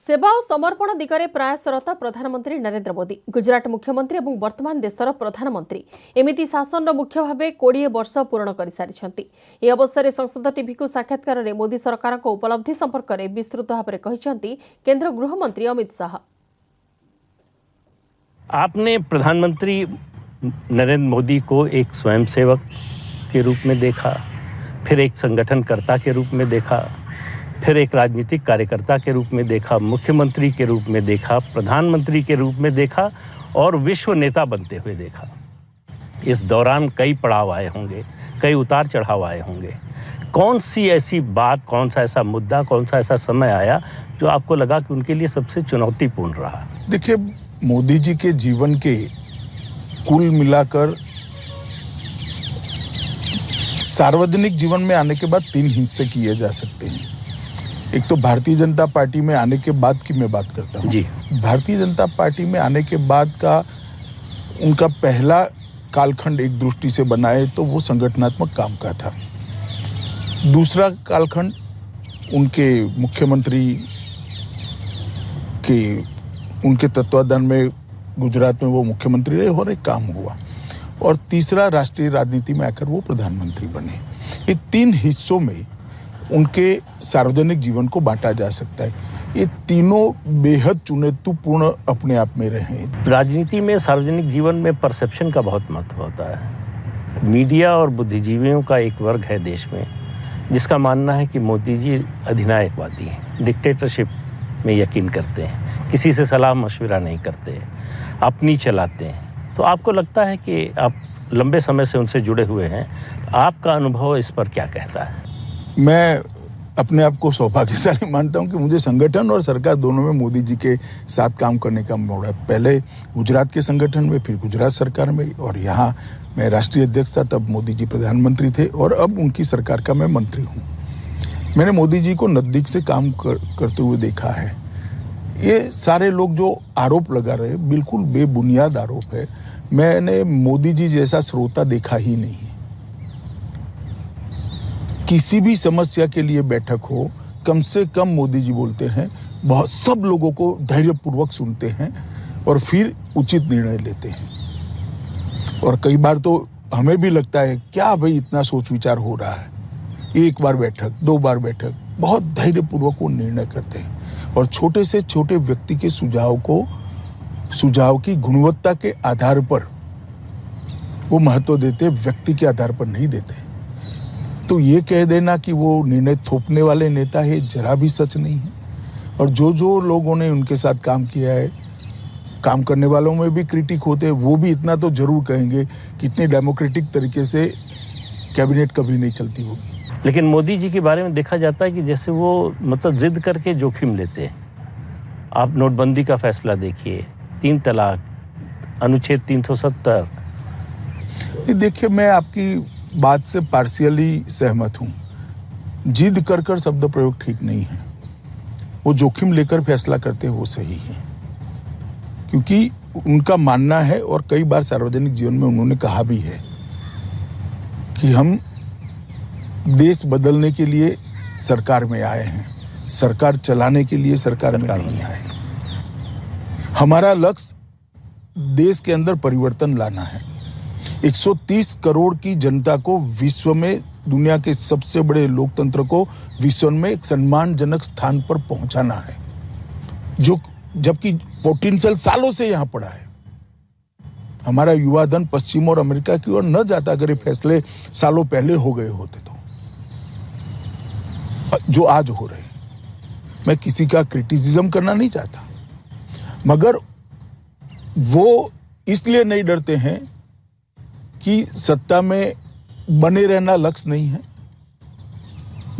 सेवा और समर्पण दिगरे प्रयासरत प्रधानमंत्री नरेंद्र मोदी गुजरात मुख्यमंत्री और वर्तमान देशर प्रधानमंत्री एमिति शासन मुख्य भाव 20 वर्ष पूर्ण कर सारी। यह अवसर में संसद टीवी को साक्षात्कार में मोदी सरकार उपलब्धि संपर्क में विस्तृत भाव में कहते केंद्र गृहमंत्री अमित शाह। आपने प्रधानमंत्री नरेंद्र मोदी को एक स्वयंसेवक के रूप में देखा, फिर एक संगठनकर्ता के रूप में देखा, फिर एक राजनीतिक कार्यकर्ता के रूप में देखा, मुख्यमंत्री के रूप में देखा, प्रधानमंत्री के रूप में देखा और विश्व नेता बनते हुए देखा। इस दौरान कई पड़ाव आए होंगे, कई उतार चढ़ाव आए होंगे। कौन सी ऐसी बात, कौन सा ऐसा मुद्दा, कौन सा ऐसा समय आया जो आपको लगा कि उनके लिए सबसे चुनौतीपूर्ण रहा? देखिए, मोदी जी के जीवन के कुल मिलाकर सार्वजनिक जीवन में आने के बाद 3 हिस्से किए जा सकते हैं। एक तो भारतीय जनता पार्टी में आने के बाद की मैं बात करता हूँ। भारतीय जनता पार्टी में आने के बाद का उनका पहला कालखंड एक दृष्टि से बनाए तो वो संगठनात्मक काम का था। दूसरा कालखंड उनके मुख्यमंत्री के उनके तत्वाधान में गुजरात में वो मुख्यमंत्री रहे और एक काम हुआ। और तीसरा राष्ट्रीय राजनीति में आकर वो प्रधानमंत्री बने। ये 3 हिस्सों में उनके सार्वजनिक जीवन को बांटा जा सकता है। ये तीनों बेहद चुनौतीपूर्ण अपने आप में रहे। राजनीति में, सार्वजनिक जीवन में परसेप्शन का बहुत महत्व होता है। मीडिया और बुद्धिजीवियों का एक वर्ग है देश में जिसका मानना है कि मोदी जी अधिनायकवादी हैं, डिक्टेटरशिप में यकीन करते हैं, किसी से सलाह मशविरा नहीं करते, अपनी चलाते हैं। तो आपको लगता है कि आप लंबे समय से उनसे जुड़े हुए हैं, आपका अनुभव इस पर क्या कहता है? मैं अपने आप को सौभाग्यशाली मानता हूं कि मुझे संगठन और सरकार दोनों में मोदी जी के साथ काम करने का मौका। पहले गुजरात के संगठन में, फिर गुजरात सरकार में, और यहाँ मैं राष्ट्रीय अध्यक्ष था तब मोदी जी प्रधानमंत्री थे और अब उनकी सरकार का मैं मंत्री हूँ। मैंने मोदी जी को नज़दीक से काम करते हुए देखा है। ये सारे लोग जो आरोप लगा रहे हैं बिल्कुल बेबुनियाद आरोप है। मैंने मोदी जी जैसा श्रोता देखा ही नहीं। किसी भी समस्या के लिए बैठक हो, कम से कम मोदी जी बोलते हैं, बहुत सब लोगों को धैर्यपूर्वक सुनते हैं और फिर उचित निर्णय लेते हैं। और कई बार तो हमें भी लगता है क्या भाई इतना सोच विचार हो रहा है। 1 बार बैठक, 2 बार बैठक, बहुत धैर्यपूर्वक वो निर्णय करते हैं और छोटे से छोटे व्यक्ति के सुझाव की गुणवत्ता के आधार पर वो महत्व देते, व्यक्ति के आधार पर नहीं देते। तो ये कह देना कि वो निर्णय थोपने वाले नेता है, जरा भी सच नहीं है। और जो लोगों ने उनके साथ काम किया है, काम करने वालों में भी क्रिटिक होते हैं, वो भी इतना तो जरूर कहेंगे कि इतने डेमोक्रेटिक तरीके से कैबिनेट कभी नहीं चलती होगी। लेकिन मोदी जी के बारे में देखा जाता है कि जैसे वो जिद करके जोखिम लेते हैं। आप नोटबंदी का फैसला देखिए, 3 तलाक, अनुच्छेद 370। देखिए, मैं आपकी बात से पार्शियली सहमत हूँ। जिद कर शब्द प्रयोग ठीक नहीं है। वो जोखिम लेकर फैसला करते हैं, वो सही है, क्योंकि उनका मानना है और कई बार सार्वजनिक जीवन में उन्होंने कहा भी है कि हम देश बदलने के लिए सरकार में आए हैं, सरकार चलाने के लिए सरकार में नहीं आए। हमारा लक्ष्य देश के अंदर परिवर्तन लाना है। 130 करोड़ की जनता को विश्व में, दुनिया के सबसे बड़े लोकतंत्र को विश्व में एक सम्मानजनक स्थान पर पहुंचाना है, जो जबकि पोटेंशियल सालों से यहां पड़ा है। हमारा युवा धन पश्चिम और अमेरिका की ओर न जाता अगर ये फैसले सालों पहले हो गए होते तो, जो आज हो रहे हैं। मैं किसी का क्रिटिसिज्म करना नहीं चाहता, मगर वो इसलिए नहीं डरते हैं कि सत्ता में बने रहना लक्ष्य नहीं है।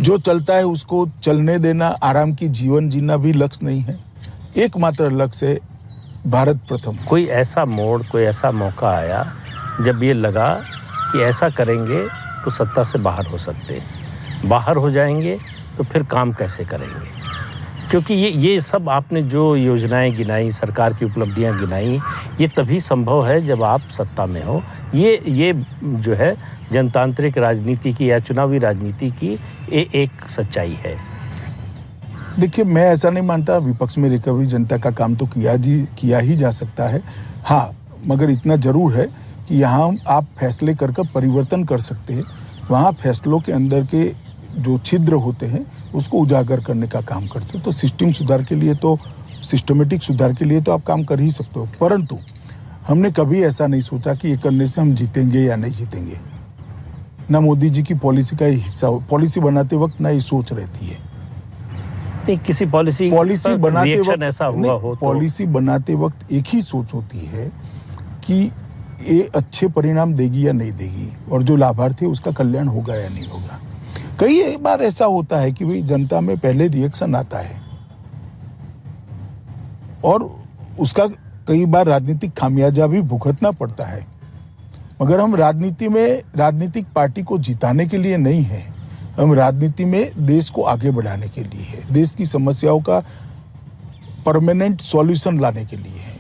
जो चलता है उसको चलने देना, आराम की जीवन जीना भी लक्ष्य नहीं है। एकमात्र लक्ष्य है भारत प्रथम। कोई ऐसा मोड़, कोई ऐसा मौका आया जब ये लगा कि ऐसा करेंगे तो सत्ता से बाहर हो सकते हैं, बाहर हो जाएंगे तो फिर काम कैसे करेंगे? क्योंकि ये सब आपने जो योजनाएं गिनाई, सरकार की उपलब्धियां गिनाई, ये तभी संभव है जब आप सत्ता में हो। ये जो है जनतांत्रिक राजनीति की या चुनावी राजनीति की एक सच्चाई है। देखिए, मैं ऐसा नहीं मानता। विपक्ष में रिकवरी जनता का काम तो किया ही जा सकता है। हाँ, मगर इतना जरूर है कि यहाँ आप फैसले कर परिवर्तन कर सकते हैं। वहाँ फैसलों के अंदर के जो छिद्र होते हैं उसको उजागर करने का काम करते हो। तो सिस्टमेटिक सुधार के लिए तो आप काम कर ही सकते हो, परंतु हमने कभी ऐसा नहीं सोचा कि ये करने से हम जीतेंगे या नहीं जीतेंगे। ना मोदी जी की पॉलिसी का हिस्सा हो। पॉलिसी बनाते वक्त ना ये सोच रहती है। नहीं, किसी पॉलिसी बनाते वक्त ऐसा हुआ हो तो पॉलिसी बनाते वक्त एक ही सोच होती है कि ये अच्छे परिणाम देगी या नहीं देगी, और जो लाभार्थी है उसका कल्याण होगा या नहीं होगा। कई बार ऐसा होता है कि भाई जनता में पहले रिएक्शन आता है और उसका कई बार राजनीतिक खामियाजा भी भुगतना पड़ता है, मगर हम राजनीति में राजनीतिक पार्टी को जिताने के लिए नहीं है। हम राजनीति में देश को आगे बढ़ाने के लिए है, देश की समस्याओं का परमानेंट सॉल्यूशन लाने के लिए है,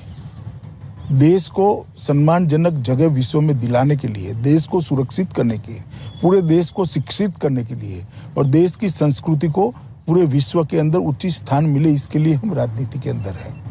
देश को सम्मानजनक जगह विश्व में दिलाने के लिए, देश को सुरक्षित करने के, पूरे देश को शिक्षित करने के लिए, और देश की संस्कृति को पूरे विश्व के अंदर उचित स्थान मिले, इसके लिए हम राजनीति के अंदर हैं।